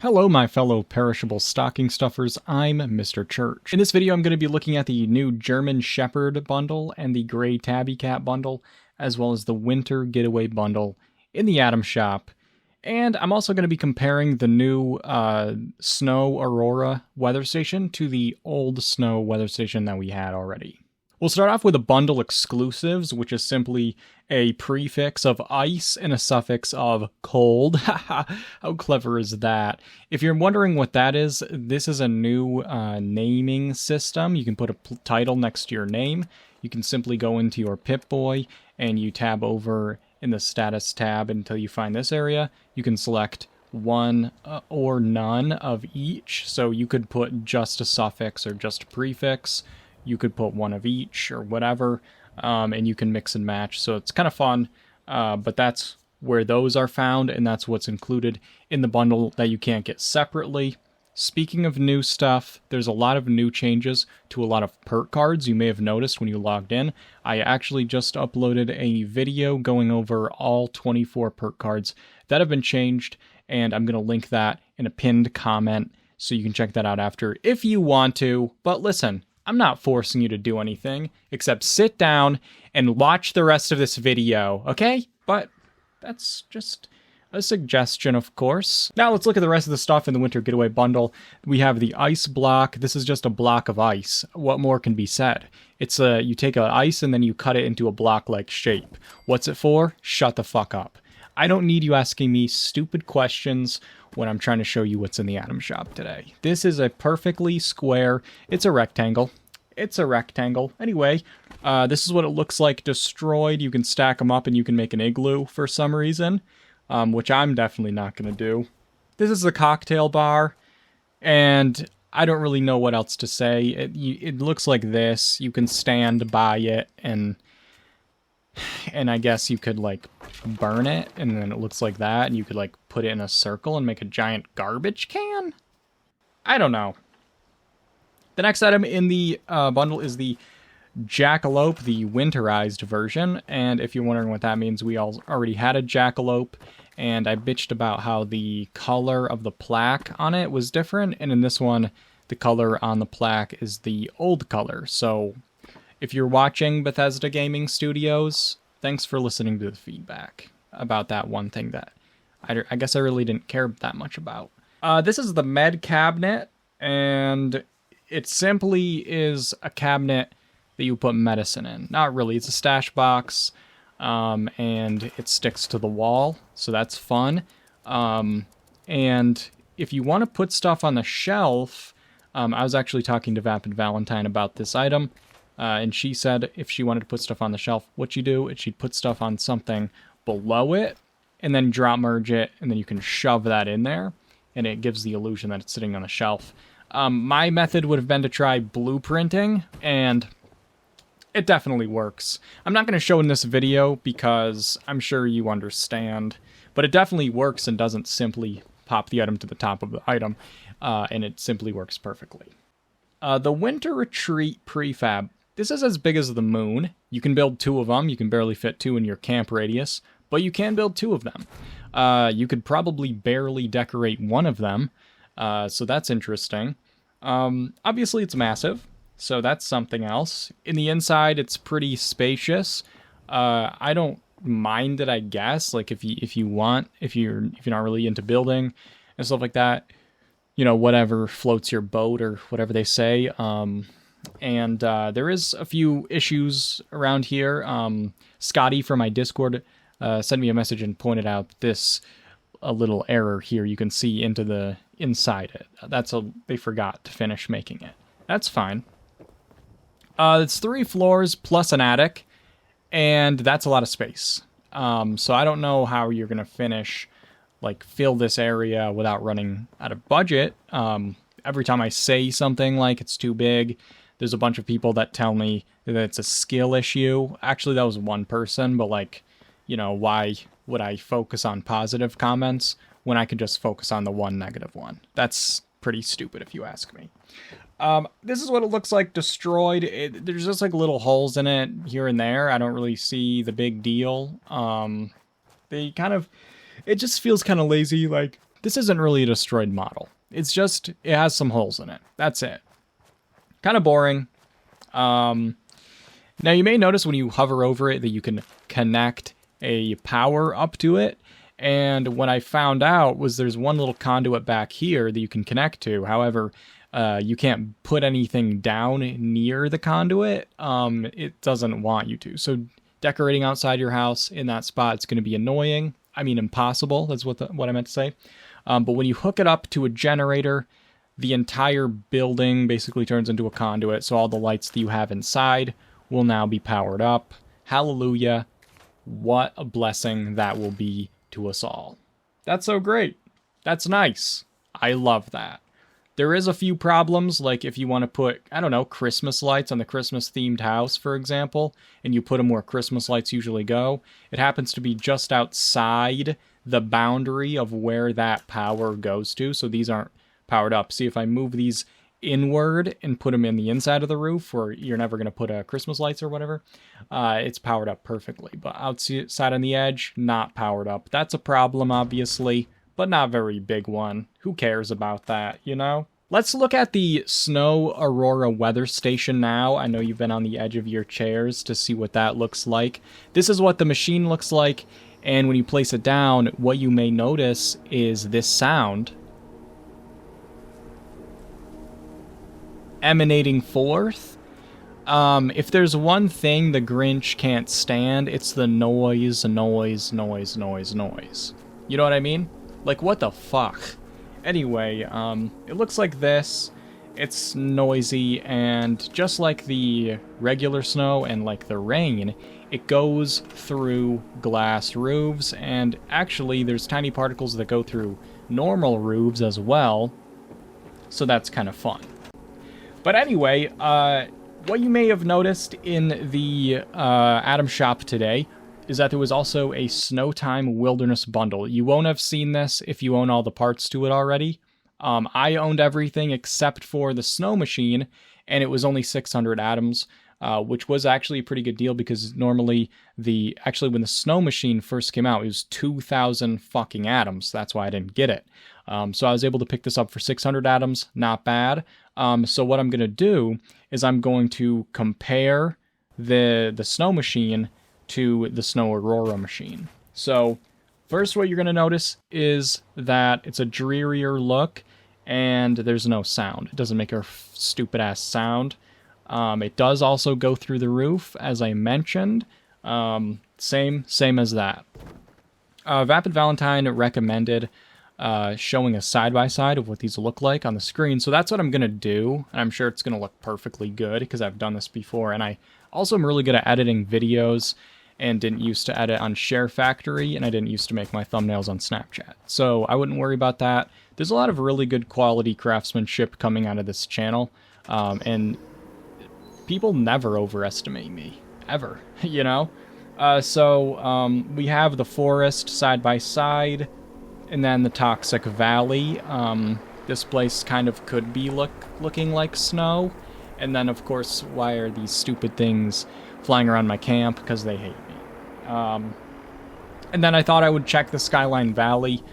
Hello, my fellow perishable stocking stuffers, I'm Mr. Church. In this video, I'm going to be looking at the new German Shepherd bundle and the Gray Tabby Cat bundle, as well as the Winter Getaway bundle in the Atom Shop. And I'm also going to be comparing the new Snow Aurora weather station to the old Snow weather station that we had already. We'll start off with the bundle exclusives, which is simply a prefix of ice and a suffix of cold. How clever is that? If you're wondering what that is, this is a new naming system. You can put a title next to your name. You can simply go into your Pip-Boy and you tab over in the status tab until you find this area. You can select one or none of each. So you could put just a suffix or just a prefix. You could put one of each or whatever, and you can mix and match. So it's kind of fun, but that's where those are found, and that's what's included in the bundle that you can't get separately. Speaking of new stuff, there's a lot of new changes to a lot of perk cards you may have noticed when you logged in. I actually just uploaded a video going over all 24 perk cards that have been changed, and I'm going to link that in a pinned comment so you can check that out after if you want to. But listen, I'm not forcing you to do anything except sit down and watch the rest of this video, okay? But that's just a suggestion, of course. Now let's look at the rest of the stuff in the Winter Getaway bundle. We have the ice block. This is just a block of ice. What more can be said? It's you take ice and then you cut it into a block-like shape. What's it for? Shut the fuck up. I don't need you asking me stupid questions when I'm trying to show you what's in the Atom Shop today. This is a perfectly square, it's a rectangle. It's a rectangle. Anyway, this is what it looks like destroyed. You can stack them up and you can make an igloo for some reason, which I'm definitely not going to do. This is a cocktail bar, and I don't really know what else to say. It looks like this. You can stand by it, and I guess you could, like, burn it, and then it looks like that, and you could, like, put it in a circle and make a giant garbage can? I don't know. The next item in the bundle is the jackalope, the winterized version, and if you're wondering what that means, we already had a jackalope, and I bitched about how the color of the plaque on it was different, and in this one, the color on the plaque is the old color. So if you're watching Bethesda Gaming Studios, thanks for listening to the feedback about that one thing that I guess I really didn't care that much about. This is the med cabinet, and it simply is a cabinet that you put medicine in. Not really, it's a stash box, and it sticks to the wall, so that's fun. And if you want to put stuff on the shelf, I was actually talking to Vapid Valentine about this item, and she said if she wanted to put stuff on the shelf, what you do is she'd put stuff on something below it, and then drop merge it, and then you can shove that in there, and it gives the illusion that it's sitting on a shelf. My method would have been to try blueprinting, and it definitely works. I'm not going to show in this video because I'm sure you understand, but it definitely works and doesn't simply pop the item to the top of the item, and it simply works perfectly. The Winter Retreat Prefab. This is as big as the moon. You can build 2 of them. You can barely fit 2 in your camp radius, but you can build 2 of them. You could probably barely decorate 1 of them, so that's interesting. Obviously it's massive, so that's something else. In the inside, it's pretty spacious. I don't mind it, I guess. Like if you want, if you're not really into building and stuff like that, you know, whatever floats your boat or whatever they say. And there is a few issues around here. Scotty from my Discord sent me a message and pointed out this a little error here. You can see into the inside it. They forgot to finish making it. That's fine. It's 3 floors plus an attic, and that's a lot of space. So I don't know how you're gonna fill this area without running out of budget. Every time I say something like it's too big, there's a bunch of people that tell me that it's a skill issue. Actually, that was one person, but like, you know, why would I focus on positive comments when I could just focus on the one negative one? That's pretty stupid if you ask me. This is what it looks like destroyed. There's just like little holes in it here and there. I don't really see the big deal. It just feels kind of lazy. Like this isn't really a destroyed model. It's just, it has some holes in it. That's it. Kind of boring. Now you may notice when you hover over it that you can connect a power up to it. And what I found out was there's one little conduit back here that you can connect to. However, you can't put anything down near the conduit. It doesn't want you to. So decorating outside your house in that spot, it's going to be annoying. I mean, impossible. That's what I meant to say. But when you hook it up to a generator, the entire building basically turns into a conduit. So all the lights that you have inside will now be powered up. Hallelujah. What a blessing that will be to us all. That's so great. That's nice. I love that. There is a few problems, like if you want to put, I don't know, Christmas lights on the Christmas-themed house, for example, and you put them where Christmas lights usually go. It happens to be just outside the boundary of where that power goes to, so these aren't powered up. See, if I move these inward and put them in the inside of the roof, where you're never going to put Christmas lights or whatever, it's powered up perfectly. But outside on the edge, not powered up. That's a problem, obviously, but not a very big one. Who cares about that, you know? Let's look at the Snow Aurora weather station now. I know you've been on the edge of your chairs to see what that looks like. This is what the machine looks like, and when you place it down, what you may notice is this sound emanating forth. If there's one thing the Grinch can't stand, it's the noise. You know what I mean? Like, what the fuck? Anyway, it looks like this. It's noisy, and just like the regular snow and like the rain, it goes through glass roofs, and actually there's tiny particles that go through normal roofs as well, so that's kind of fun. But anyway, what you may have noticed in the Atom shop today is that there was also a Snowtime Wilderness bundle. You won't have seen this if you own all the parts to it already. I owned everything except for the snow machine, and it was only 600 atoms, which was actually a pretty good deal because normally when the snow machine first came out, it was 2,000 fucking atoms. That's why I didn't get it. So I was able to pick this up for 600 atoms. Not bad. So what I'm going to do is I'm going to compare the snow machine to the Snow Aurora machine. So first what you're going to notice is that it's a drearier look and there's no sound. It doesn't make a stupid ass sound. It does also go through the roof, as I mentioned. Same as that. Vapid Valentine recommended showing a side-by-side of what these look like on the screen, so that's what I'm going to do, and I'm sure it's going to look perfectly good because I've done this before, and I also am really good at editing videos and didn't used to edit on Share Factory, and I didn't used to make my thumbnails on Snapchat, so I wouldn't worry about that. There's a lot of really good quality craftsmanship coming out of this channel, and people never overestimate me, ever, you know? So we have the forest side by side, and then the Toxic Valley. This place kind of could be looking like snow. And then, of course, why are these stupid things flying around my camp? Because they hate me. And then I thought I would check the Skyline Valley,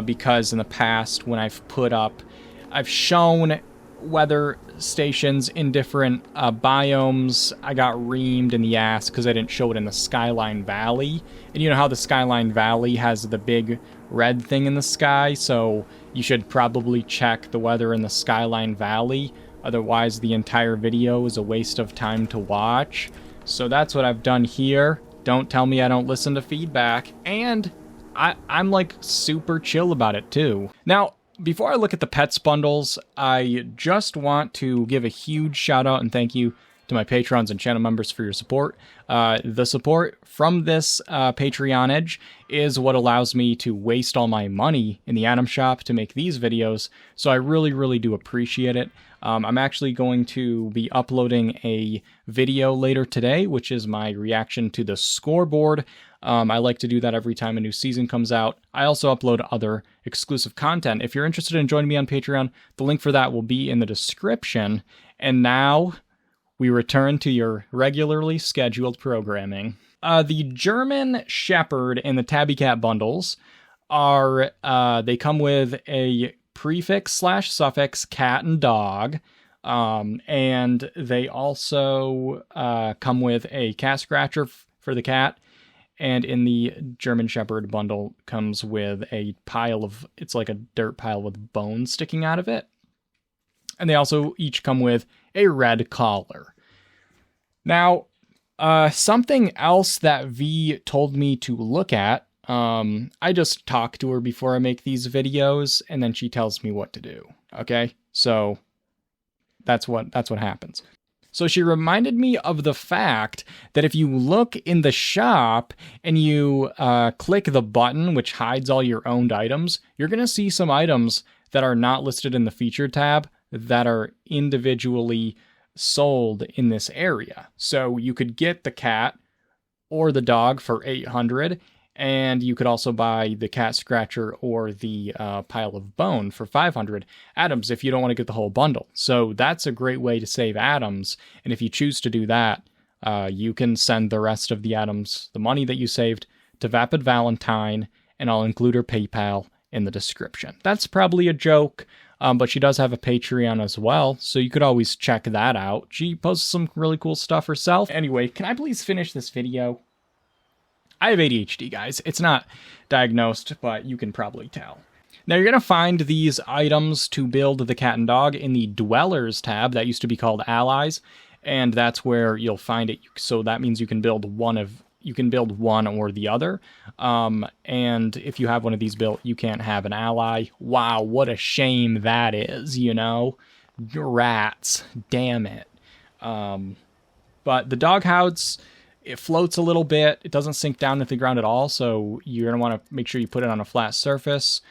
because in the past, when I've shown weather stations in different biomes, I got reamed in the ass because I didn't show it in the Skyline Valley. And you know how the Skyline Valley has the big red thing in the sky, so you should probably check the weather in the Skyline Valley, otherwise the entire video is a waste of time to watch. So that's what I've done here. Don't tell me I don't listen to feedback, and I'm like super chill about it too. Now, before I look at the pets bundles, I just want to give a huge shout out and thank you to my patrons and channel members for your support. The support from this Patreonage is what allows me to waste all my money in the Atom shop to make these videos, so I really, really do appreciate it. I'm actually going to be uploading a video later today, which is my reaction to the scoreboard. I like to do that every time a new season comes out. I also upload other exclusive content. If you're interested in joining me on Patreon, the link for that will be in the description. And now we return to your regularly scheduled programming. The German Shepherd and the Tabby Cat bundles are, they come with a prefix / suffix cat and dog. And they also come with a cat scratcher for the cat. And in the German Shepherd bundle comes with a pile of, it's like a dirt pile with bones sticking out of it. And they also each come with a red collar. Now, something else that V told me to look at, I just talk to her before I make these videos, and then she tells me what to do. Okay? So that's what happens. So she reminded me of the fact that if you look in the shop and you click the button which hides all your owned items, you're going to see some items that are not listed in the feature tab that are individually sold in this area. So you could get the cat or the dog for $800, and you could also buy the cat scratcher or the pile of bone for $500 atoms if you don't want to get the whole bundle. So that's a great way to save atoms, and if you choose to do that, you can send the rest of the atoms, the money that you saved, to Vapid Valentine, and I'll include her PayPal in the description. That's probably a joke, but she does have a Patreon as well, so you could always check that out. She posts some really cool stuff herself. Anyway, can I please finish this video? I have ADHD, guys. It's not diagnosed, but you can probably tell. Now, you're going to find these items to build the cat and dog in the Dwellers tab. That used to be called Allies, and that's where you'll find it. So that means you can build one or the other. And if you have one of these built, you can't have an ally. Wow, what a shame that is, you know? Rats. Damn it. But the doghouse, it floats a little bit. It doesn't sink down into the ground at all, so you're going to want to make sure you put it on a flat surface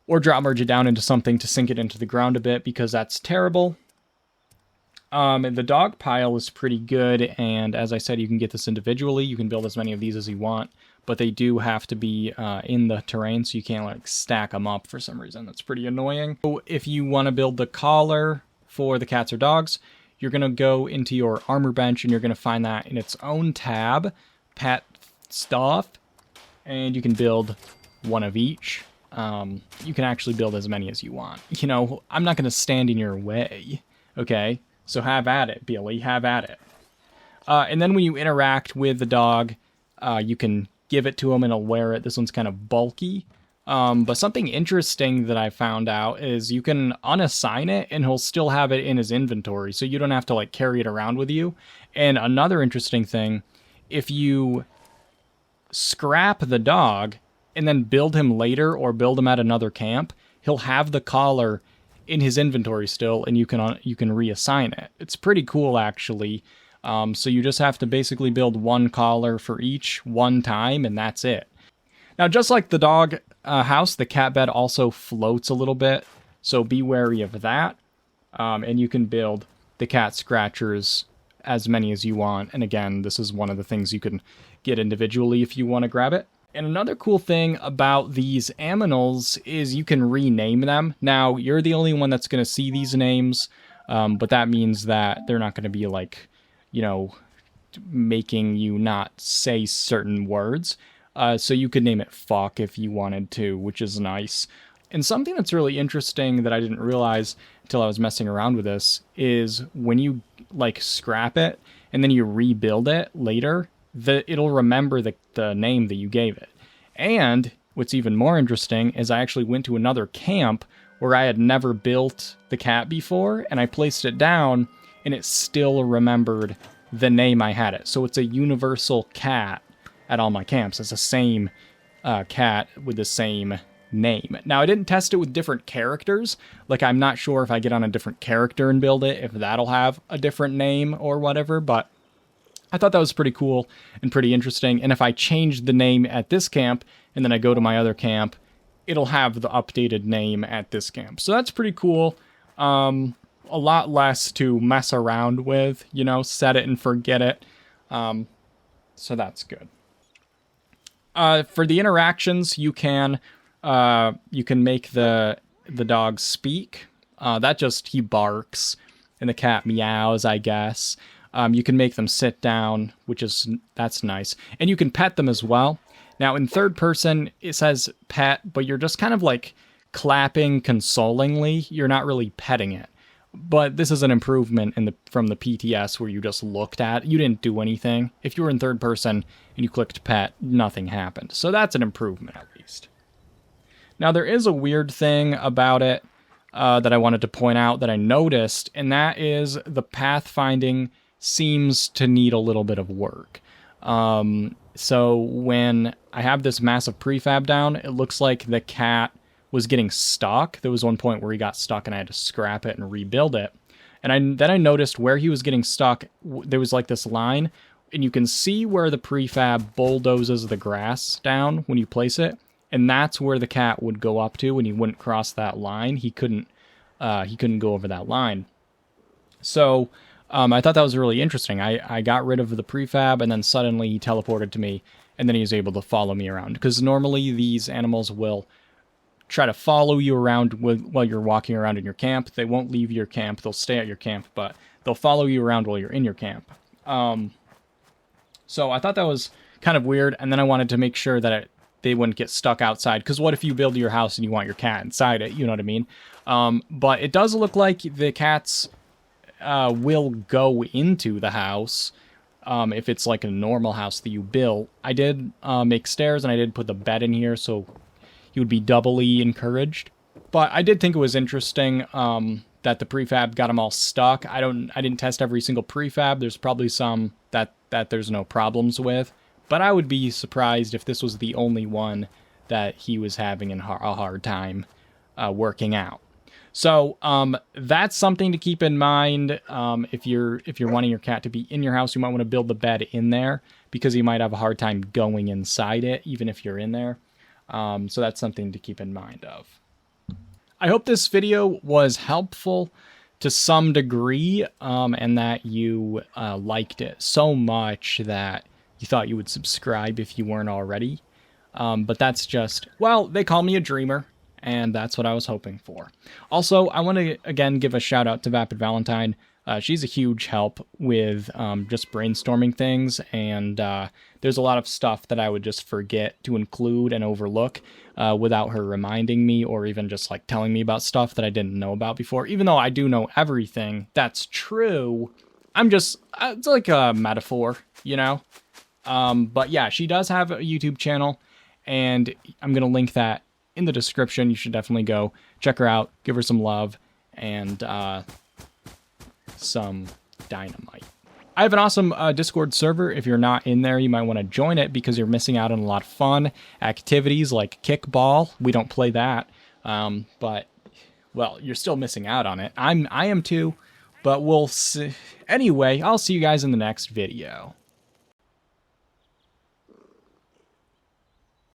or drop merge it down into something to sink it into the ground a bit, because that's terrible. And the dog pile is pretty good, and as I said, you can get this individually. You can build as many of these as you want, but they do have to be in the terrain, so you can't like stack them up for some reason. That's pretty annoying. So if you want to build the collar for the cats or dogs, you're going to go into your armor bench, and you're going to find that in its own tab, pet stuff, and you can build one of each. You can actually build as many as you want. You know, I'm not going to stand in your way, okay? So have at it, Billy, have at it. And then when you interact with the dog, you can give it to him and he'll wear it. This one's kind of bulky. But something interesting that I found out is you can unassign it and he'll still have it in his inventory, so you don't have to like carry it around with you. And another interesting thing, if you scrap the dog and then build him later or build him at another camp, he'll have the collar in his inventory still, and you can reassign it. It's pretty cool, actually. So you just have to basically build one collar for each one time, and that's it. Now, just like the dog house, the cat bed also floats a little bit, so be wary of that. And you can build the cat scratchers as many as you want. And again, this is one of the things you can get individually if you want to grab it. And another cool thing about these aminals is you can rename them. Now, you're the only one that's going to see these names, but that means that they're not going to be like, you know, making you not say certain words. So you could name it fuck if you wanted to, which is nice. And something that's really interesting that I didn't realize until I was messing around with this is when you like scrap it and then you rebuild it later, it'll remember the name that you gave it. And what's even more interesting is I actually went to another camp where I had never built the cat before, and I placed it down, and it still remembered the name I had it. So it's a universal cat at all my camps. It's the same cat with the same name. Now, I didn't test it with different characters. Like, I'm not sure if I get on a different character and build it, if that'll have a different name or whatever, but I thought that was pretty cool and pretty interesting. And if I change the name at this camp and then I go to my other camp, it'll have the updated name at this camp. So that's pretty cool. A lot less to mess around with, you know, set it and forget it. So that's good. For the interactions, you can make the dog speak. He barks, and the cat meows, I guess. You can make them sit down, that's nice. And you can pet them as well. Now in third person, it says pet, but you're just kind of like clapping consolingly. You're not really petting it. But this is an improvement from the PTS where you just looked at. You didn't do anything. If you were in third person and you clicked pet, nothing happened. So that's an improvement at least. Now there is a weird thing about it that I wanted to point out that I noticed, and that is the pathfinding seems to need a little bit of work. So when I have this massive prefab down, it looks like the cat was getting stuck. There was one point where he got stuck and I had to scrap it and rebuild it. And then I noticed where he was getting stuck, there was like this line, and you can see where the prefab bulldozes the grass down when you place it. And that's where the cat would go up to, and he wouldn't cross that line. He couldn't go over that line. So I thought that was really interesting. I got rid of the prefab, and then suddenly he teleported to me, and then he was able to follow me around. Because normally these animals will try to follow you around while you're walking around in your camp. They won't leave your camp. They'll stay at your camp, but they'll follow you around while you're in your camp. So I thought that was kind of weird, and then I wanted to make sure that they wouldn't get stuck outside, because what if you build your house and you want your cat inside it? You know what I mean? But it does look like the cats will go into the house if it's like a normal house that you built. I did make stairs, and I did put the bed in here, so he would be doubly encouraged. But I did think it was interesting that the prefab got them all stuck. I didn't test every single prefab. There's probably some that there's no problems with. But I would be surprised if this was the only one that he was having a hard time working out. So that's something to keep in mind. If you're wanting your cat to be in your house, you might want to build the bed in there, because you might have a hard time going inside it, even if you're in there. So that's something to keep in mind of. I hope this video was helpful to some degree, and that you liked it so much that you thought you would subscribe if you weren't already. But that's just, well, they call me a dreamer, and that's what I was hoping for. Also, I want to, again, give a shout out to Vapid Valentine. She's a huge help with just brainstorming things, and there's a lot of stuff that I would just forget to include and overlook without her reminding me, or even just like telling me about stuff that I didn't know about before. Even though I do know everything, that's true. I'm just, it's like a metaphor, you know? But yeah, she does have a YouTube channel, and I'm going to link that in the description. You should definitely go check her out, give her some love, and some dynamite. I have an awesome Discord server. If you're not in there, you might want to join it, because you're missing out on a lot of fun activities like kickball. We don't play that, but, well, you're still missing out on it. I am too, but we'll see. Anyway, I'll see you guys in the next video.